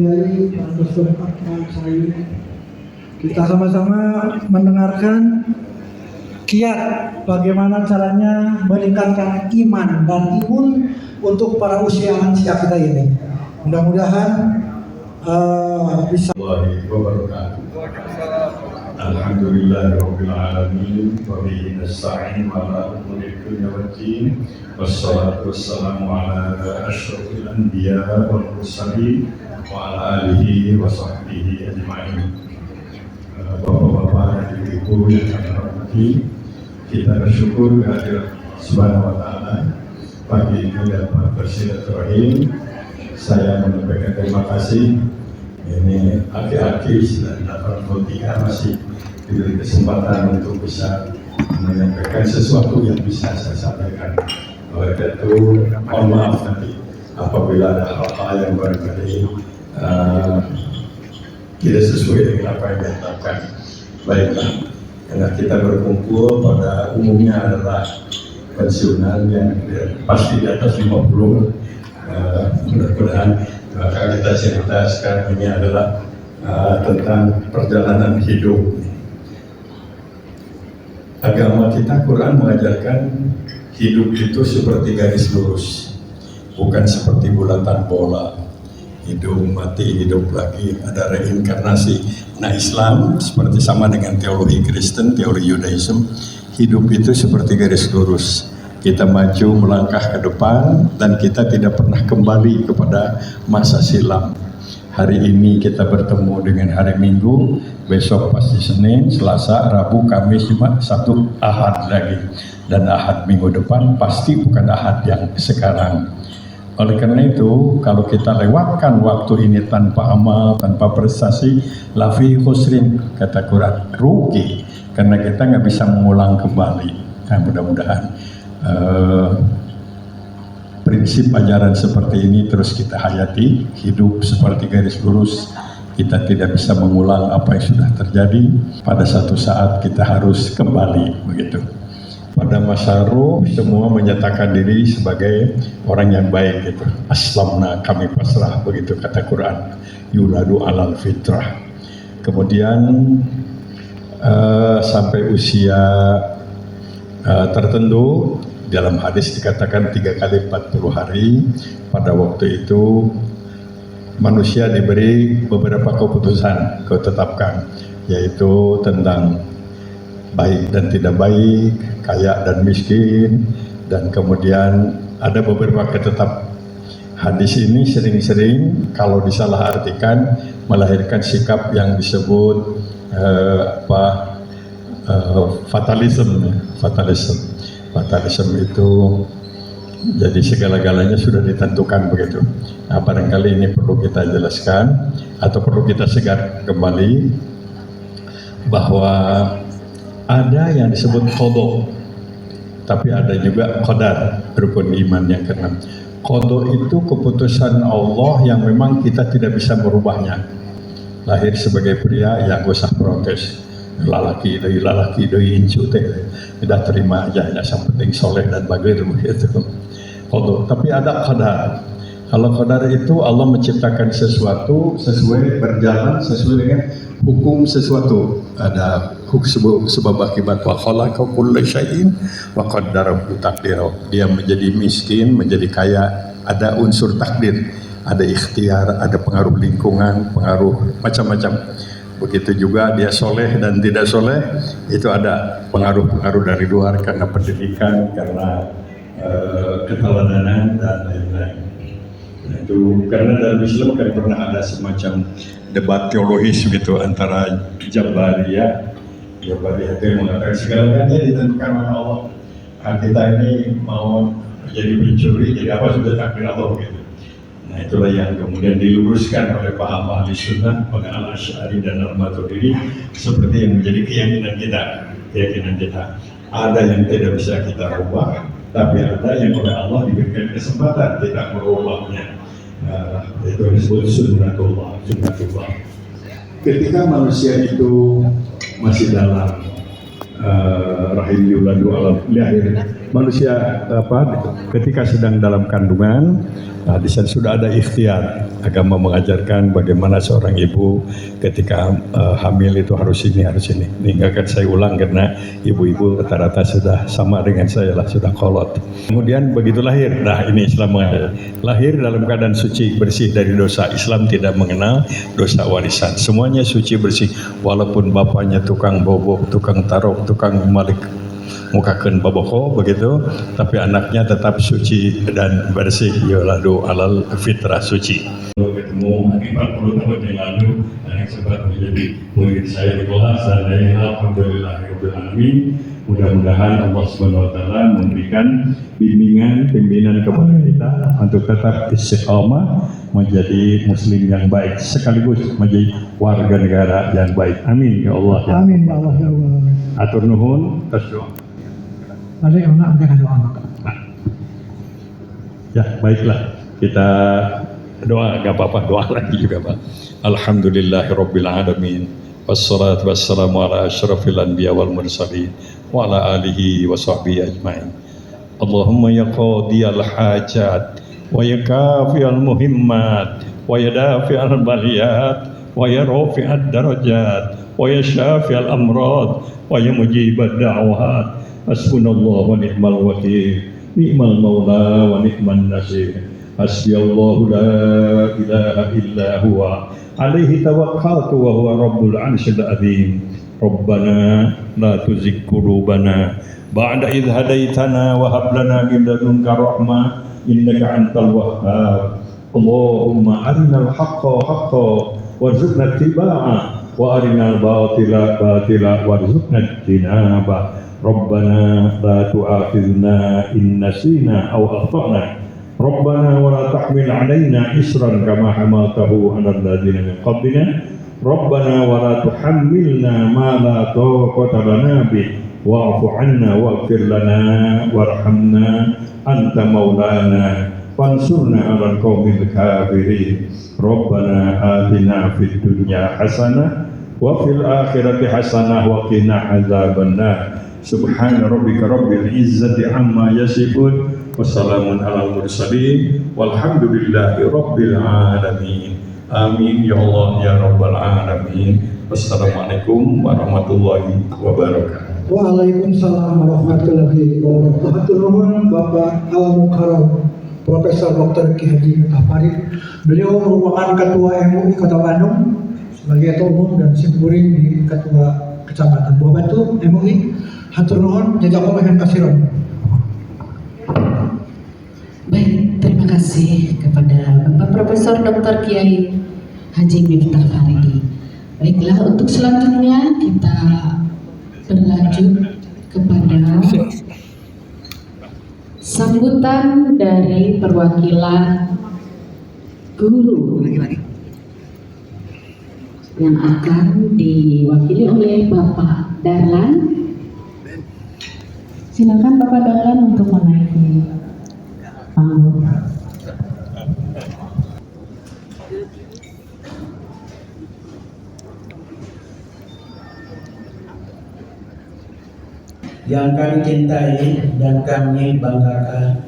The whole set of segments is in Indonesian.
Kiai Dr. Akmal Said. Kita sama-sama mendengarkan kiat bagaimana caranya meningkatkan iman dan imun untuk para usia lansia kita ini. Mudah-mudahan bisa. Alhamdulillahirabbil alamin wa bihi nasta'in ala umuri dunya waddin wassalatu wassalamu ala asyrofil anbiya wal mursalin wa ala alihi wa sahbihi ajma'in. Bapak-bapak dan ibu yang kami hormati, kita bersyukur kehadirat Subhanahu wa taala pagi ini dapat bersilaturahim. Saya menyampaikan terima kasih. Ini aki-aki dan dapat bertiga masih diberi kesempatan untuk bisa menyampaikan sesuatu yang bisa saya sampaikan. Oleh itu, mohon maaf nanti apabila ada hal-hal yang barangkali tidak sesuai dengan apa yang diharapkan. Baiklah, karena kita berkumpul pada umumnya adalah pensiunan yang pasti di atas 50. Mudah-mudahan maka kita cerita sekarang ini adalah tentang perjalanan hidup. Agama kita, Quran mengajarkan hidup itu seperti garis lurus, bukan seperti bulatan bola. Hidup mati, hidup lagi, ada reinkarnasi. Nah, Islam seperti sama dengan teologi Kristen, teologi Yudaism, hidup itu seperti garis lurus. Kita maju melangkah ke depan dan kita tidak pernah kembali kepada masa silam. Hari ini kita bertemu dengan hari Minggu, besok pasti Senin, Selasa, Rabu, Kamis, Jumat, Sabtu, Ahad lagi. Dan Ahad minggu depan pasti bukan Ahad yang sekarang. Oleh karena itu, kalau kita lewatkan waktu ini tanpa amal, tanpa prestasi, lafi khusrin, kata Quran, rugi. Karena kita nggak bisa mengulang kembali. Nah, mudah-mudahan prinsip ajaran seperti ini terus kita hayati. Hidup seperti garis lurus, kita tidak bisa mengulang apa yang sudah terjadi. Pada satu saat kita harus kembali, begitu. Pada masa ruh semua menyatakan diri sebagai orang yang baik, gitu. Aslamna, kami pasrah, begitu kata Quran. Yuladu alal fitrah. Kemudian sampai usia tertentu, dalam hadis dikatakan 3 kali 40 hari. Pada waktu itu manusia diberi beberapa keputusan, ketetapkan, yaitu tentang baik dan tidak baik, kaya dan miskin, dan kemudian ada beberapa ketetapan. Hadis ini sering-sering kalau disalahartikan melahirkan sikap yang disebut fatalisme. Fatalisme itu jadi segala-galanya sudah ditentukan, begitu. Nah, barangkali ini perlu kita jelaskan atau perlu kita segar kembali bahwa ada yang disebut qada, tapi ada juga qadar, rukun iman yang keenam. Qada itu keputusan Allah yang memang kita tidak bisa merubahnya. Lahir sebagai pria, ya gak usah protes. Lalaki doi incu teh tidak terima aja, ya yang penting soleh dan bagus, begitu. Tapi ada qadar. Kalau qadar itu Allah menciptakan sesuatu sesuai berjalan sesuai dengan hukum sesuatu. Ada hukum sebab akibat, wa khalaqa kulla syai'in wa qaddarahu taqdira. Dia menjadi miskin, menjadi kaya, ada unsur takdir, ada ikhtiar, ada pengaruh lingkungan, pengaruh macam-macam. Begitu juga dia soleh dan tidak soleh, itu ada pengaruh-pengaruh dari luar karena pendidikan, karena keteladanan dan lain-lain. Itu karena dalam Islam kan pernah ada semacam debat teologis gitu antara Jabariyah itu yang mengatakan segala-galanya ditentukan oleh Allah. Kita ini mau jadi pencuri, jadi apa sudah takdir Allah gitu. Nah, itulah yang kemudian diluruskan oleh paham ahli sunnah, pengenal Asy'ari dan Al-Maturidi, seperti yang menjadi keyakinan kita. Ada yang tidak bisa kita rubah, tapi ada yang oleh Allah diberikan kesempatan tidak merubahnya. Itu disebut sunnatullah. Ketika manusia itu masih dalam rahim yuladu alam, lahir manusia ketika sedang dalam kandungan, di sana sudah ada ikhtiar. Agama mengajarkan bagaimana seorang ibu ketika hamil itu harus ini. Ini akan saya ulang karena ibu-ibu rata-rata sudah sama dengan saya lah, sudah kolot. Kemudian begitu lahir, nah ini Islam mengajar. Lahir dalam keadaan suci, bersih dari dosa. Islam tidak mengenal dosa warisan. Semuanya suci bersih. Walaupun bapaknya tukang bobo, tukang taruh, tukang malik mukakan baboko begitu, tapi anaknya tetap suci dan bersih. Yoladu alal fitrah suci. Ketemu 40 tahun yang lalu, yang sempat menjadi murid saya di kelas, dan alhamdulillahirobbilalamin. Mudah-mudahan Allah SWT memberikan bimbingan kepada kita untuk tetap istiqamah menjadi muslim yang baik sekaligus menjadi warga negara yang baik. Amin ya Allah. Amin ya Allah ya Allah. Atur nuhun, tasdoa. Mari anak mereka doa. Ya baiklah, kita doa, gak apa-apa, doa lagi juga Pak. Alhamdulillahirabbil alamin. Wassalatu wassalamu ala asyrafil anbiya wal mursalin wa ala alihi wa sahbihi ajmain. Allahumma ya qadiyal hajat wa ya kafiyal muhimmat wa ya dafi'al baliyat wa ya rafi'ad darajat wa ya syafi'al amrad wa ya mujibad da'wat. Hasbunallahu wa ni'mal wakil, ni'mal maula wa ni'man nasir. Hasbiyallahu la ilaha illa huwa, alaihi tawakkaltu wa huwa rabbul arsyil azim. Rabbana la tuzigh qulubana ba'da idh hadaitana wa hab lana min ladunka rahmah innaka antal wahhab. Allahumma arinal haqqa haqqan warzuqna ittiba'ah wa arinal batila batila warzuqna ijtinabah. Rabbana la tu'akhidhna in nasina aw akhtana. Rabbana wa la tahmil 'alaina isran kama hamaltahu 'alal ladzina min qablina. Rabbana wa la tuhammilna ma la taqata lana bih wa'fu 'anna waghfir lana warhamna anta maulana fansurna 'alal qaumil kafirin. Rabbana atina fid dunya hasanah wa fil akhirati hasanah wa qina azabannar. Subhana rabbika rabbil izzati amma yasifun, wassalamun alal mursalin, walhamdulillahi rabbil alamin. Amin ya Allah ya rabbal alamin. Wassalamualaikum warahmatullahi wabarakatuh. Waalaikumsalam warahmatullahi wabarakatuh. Bapak Al-Mukarram Profesor Dr. Ki Haji Miftah Farid. Beliau merupakan Ketua MUI Kota Bandung sebagai Ketua Umum dan Simpuring di Ketua Kecamatan Buah Batu MUI. Hatur nuhun, jazakallahu khairan. Baik, terima kasih kepada Bapak Profesor Dr. Kiai Haji Miftah Faridi. Baiklah, untuk selanjutnya kita berlanjut kepada sambutan dari perwakilan guru yang akan diwakili oleh Bapak Dahlan. Silakan Bapak Dahlan untuk menaiki panggung. Yang kami cintai dan kami banggakan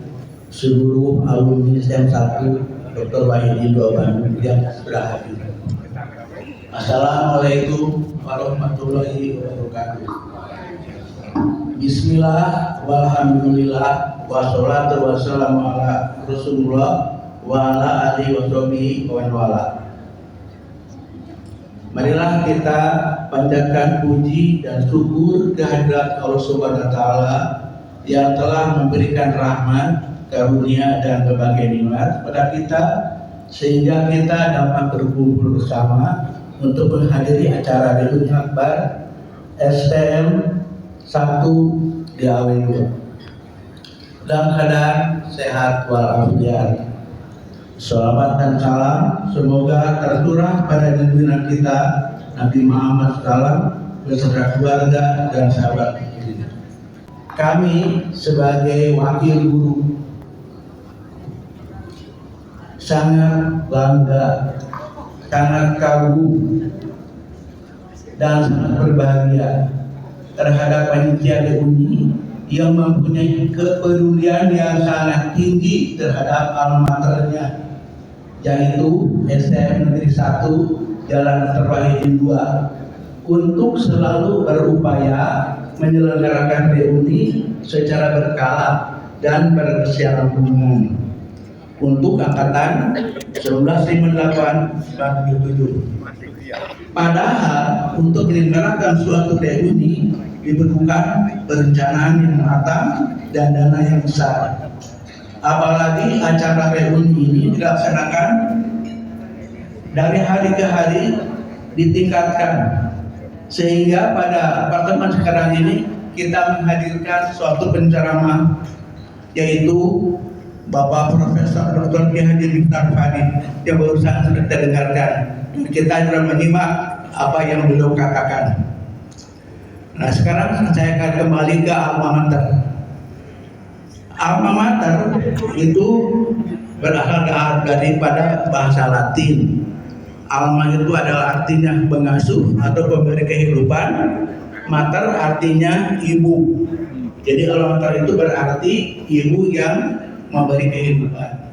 seluruh alumni STEM 1 Dr. Wahidi Buah Bandung yang sudah hadir. Assalamualaikum warahmatullahi wabarakatuh. Bismillah walhamdulillah wassalatu wassalamu ala Rasulullah wa ala alihi washabihi wa wala. Marilah kita panjatkan puji dan syukur kehadirat Allah Subhanahu wa taala yang telah memberikan rahmat, karunia dan berbagai nikmat kepada kita sehingga kita dapat berkumpul bersama untuk menghadiri acara Reuni Akbar STM 1 di AW2 dalam keadaan sehat walafiat. Shalawat dan salam semoga tercurah pada junjungan kita Nabi Muhammad SAW beserta keluarga dan sahabat kita. Kami sebagai wakil guru sangat bangga, sangat kagum dan sangat berbahagia terhadap panitia Reuni yang mempunyai kepedulian yang sangat tinggi terhadap alma maternya, yaitu STM Negeri 1 Jalan Dr. Wahidin 2, untuk selalu berupaya menyelenggarakan reuni secara berkala dan berkesinambungan untuk angkatan 1958-57. Padahal untuk menyelenggarakan suatu reuni diperlukan perencanaan yang matang dan dana yang besar. Apalagi acara reuni ini dilaksanakan dari hari ke hari ditingkatkan, sehingga pada pertemuan sekarang ini kita menghadirkan suatu penceramah, yaitu Bapak Profesor Dr. Ki Haji Mukhtar Fadil yang barusan sudah kita dengarkan. Kita juga menyimak apa yang beliau katakan. Nah, sekarang saya akan kembali ke alma mater. Alma mater itu berasal daripada bahasa Latin. Alma itu adalah artinya pengasuh atau pemberi kehidupan. Mater artinya ibu. Jadi alma mater itu berarti ibu yang memberi kehidupan.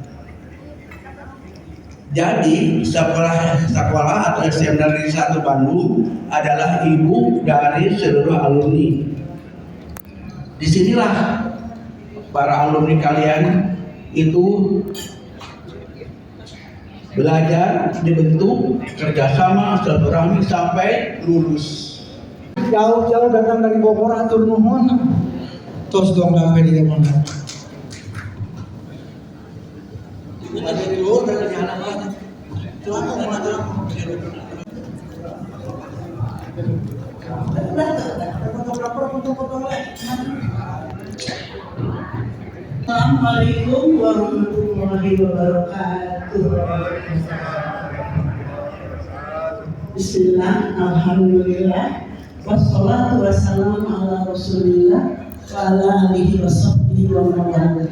Jadi sekolah atau STM Negeri 1 Bandung adalah ibu dari seluruh alumni. Disinilah para alumni kalian itu belajar, dibentuk, kerjasama, silaturahmi sampai lulus. Jauh-jauh datang dari Bogor, atur nuhun. Tos dong sampai di mana? Dari luar dari halaman. Assalamualaikum warahmatullahi wabarakatuh. Bismillah, alhamdulillah, wassalatu wassalamu ala rasulillah wa ala alihi wa sahbihi wa man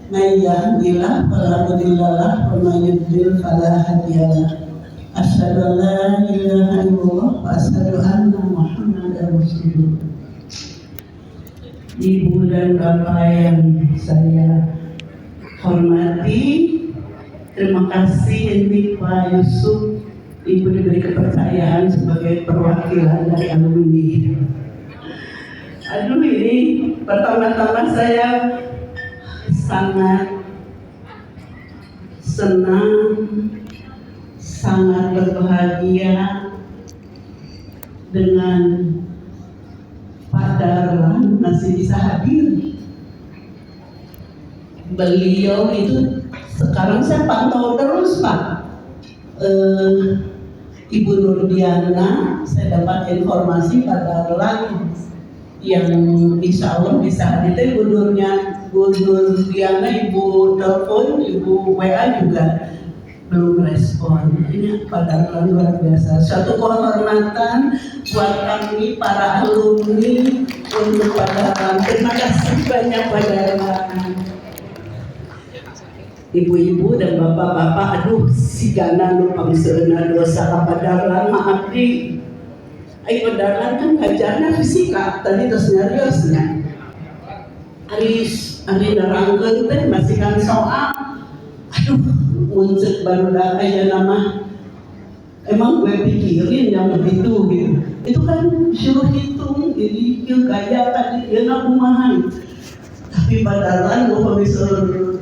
man yahdihillahu fala mudhillalah wa man yudlil fala hadiyalah. Asyhadu an la ilaha illallah wa asyhadu anna Muhammadar Rasulullah. Ibu dan Bapak yang saya hormati, terima kasih ini Pak Yusuf, Ibu diberi kepercayaan sebagai perwakilan dari alumni. Aduh, ini pertama-tama saya sangat senang, sangat berbahagia dengan Pak Darlan masih bisa hadir. Beliau itu sekarang saya pantau terus, Pak. Ibu Nurdiana, saya dapat informasi Pak Darlan yang insya Allah bisa hadir. Ibu Nurdiana, Ibu telepon, Ibu WA juga belum respon. Ini Pak Darlan luar biasa. Suatu kehormatan buat kami para alumni untuk Pak Darlan. Terima kasih banyak Pak Darlan. Ibu-ibu dan bapak-bapak, aduh si Gana lupa misalnya dosa Pak Darlan, maaf di. Pak Darlan kan ngajarnya fisika, tadi terus nyariosnya. Hari nerangkeun teh masih kan soal. Aduh, muncul baru dah kayak nama. Emang gue pikirin yang begitu gitu. Itu kan suruh hitung, jadi kayak tadi dia nak kumahan. Tapi Pak Darlan gue bisa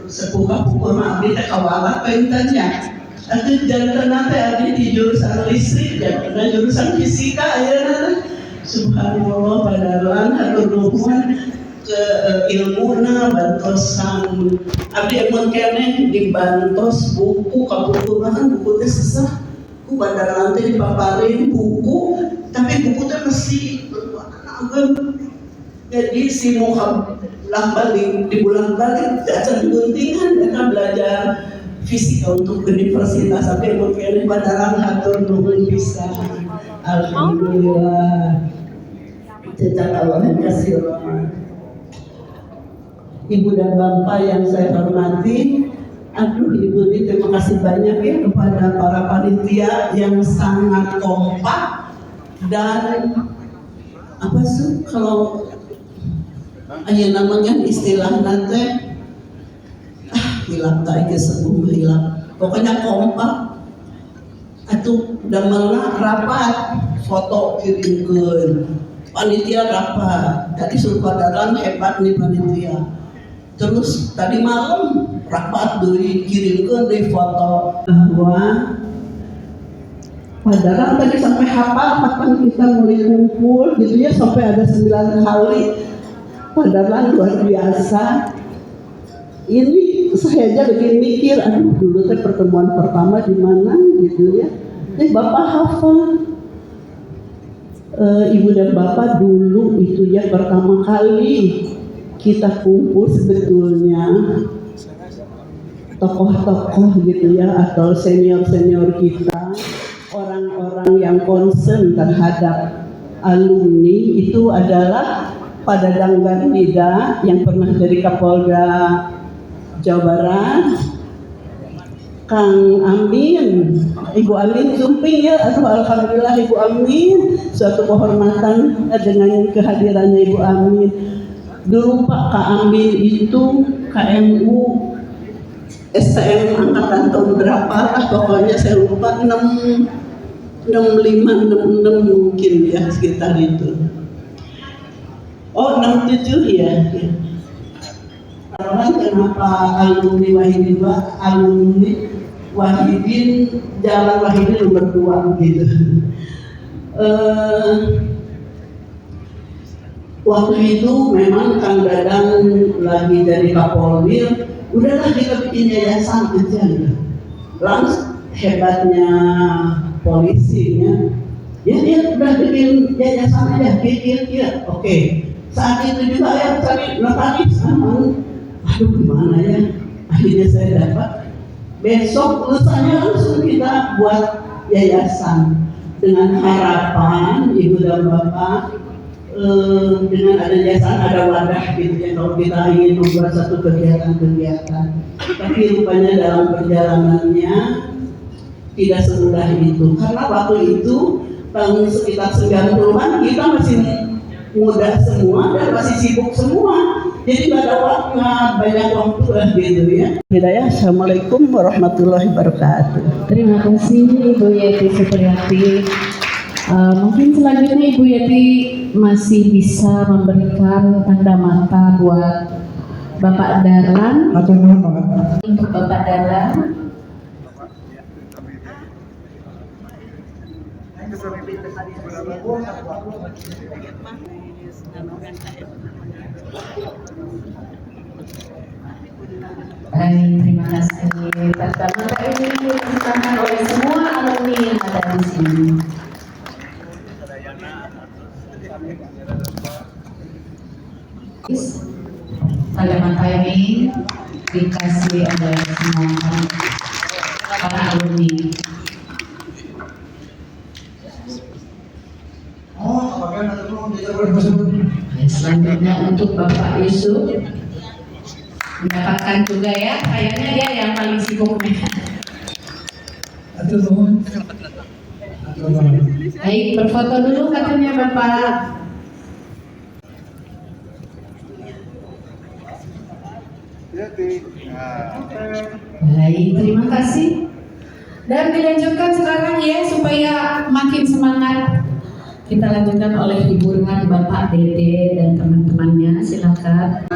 sepuka pukul mah abdi teh kawala pentannya. Atau jantan nanti abdi di jurusan listrik, jantan jurusan fisika ya nanti. Subhanallah Pak Darlan hatur nuhun ke ilmuna bantosan abdi emang kene dibantos buku kabutuhan buku teh sesah ku Pak Darlan teh dipaparin buku tapi buku teh mesti berwarna. Jadi si muka balik di bulan balik acan guntingan mereka belajar fisika untuk universitas sampai mungkin Pak Darlan hatur nuhun bisa. Alhamdulillah cecak Allah yang kasih rahmat. Ibu dan Bapak yang saya hormati, aduh Ibu ini terima kasih banyak ya kepada para panitia yang sangat kompak dan apa sih kalau Aya namanya istilah nanti hilap tak ke sebelum hilap. Pokoknya kompak. Atuh damelna rapat foto kirimkeun. Panitia rapat. Tadi surpadaran hebat nih panitia. Terus tadi malam rapat deui kirimkeun deui foto bahwa padahal tadi sampai hafal kapan kita mulai kumpul gitu ya, sampai ada 9 kali. Padahal luar biasa. Ini saya aja lagi mikir, aduh dulu teh pertemuan pertama di mana gitu ya. Bapak hafal. Ibu dan bapak dulu itu ya pertama kali kita kumpul sebetulnya tokoh-tokoh gitu ya, atau senior-senior kita, orang-orang yang concern terhadap alumni itu adalah Pak Dadang Garnida yang pernah jadi Kapolda Jawa Barat, Kang Amin, Ibu Amin Sumping ya, aduh alhamdulillah Ibu Amin, suatu kehormatan dengan kehadirannya Ibu Amin. Dulu Pak Kak Amin itu KMU STM angkatan tahun berapa lah, pokoknya saya lupa, 65, 66 mungkin ya, sekitar itu. Oh 67 ya. Kenapa alumni Wahidin Jalan Wahidin nomor 2 gitu. Waktu itu memang Kang Dadang lagi jadi Kapolwil, udahlah kita bikin yayasan aja gitu. Langsung hebatnya polisinya, ya dia udah bikin yayasan aja, kira-kira oke. Saat itu juga ya cari notaris, aduh gimana ya, akhirnya saya dapat. Besok lusanya langsung kita buat yayasan dengan harapan Ibu dan Bapak, dengan ada yayasan ada wadah gitu ya, kalau kita ingin membuat satu kegiatan-kegiatan. Tapi rupanya dalam perjalanannya tidak semudah itu, karena waktu itu tahun sekitar 90-an kita masih muda semua dan masih sibuk semua, jadi nggak ada waktu, banyak waktu lah gitu ya. Hidayah, assalamualaikum warahmatullahi wabarakatuh. Terima kasih Ibu Yeti Supriyati. Mungkin selanjutnya Ibu Yeti masih bisa memberikan tanda mata buat Bapak Darlan. Atau mohon banget. Untuk Bapak Darlan. Baik, terima kasih. Tanda mata ini ditangan oleh semua alumni yang ada di sini. Tanda mata ini dikasih oleh semua para alumni. Selanjutnya untuk Bapak Yusuf mendapatkan juga ya, kayaknya dia yang paling sibuk. Baik, berfoto dulu katanya Bapak. Baik, terima kasih. Dan dilanjutkan sekarang ya, supaya makin semangat. Kita lanjutkan oleh hiburan Bapak Dede dan teman-temannya, silakan.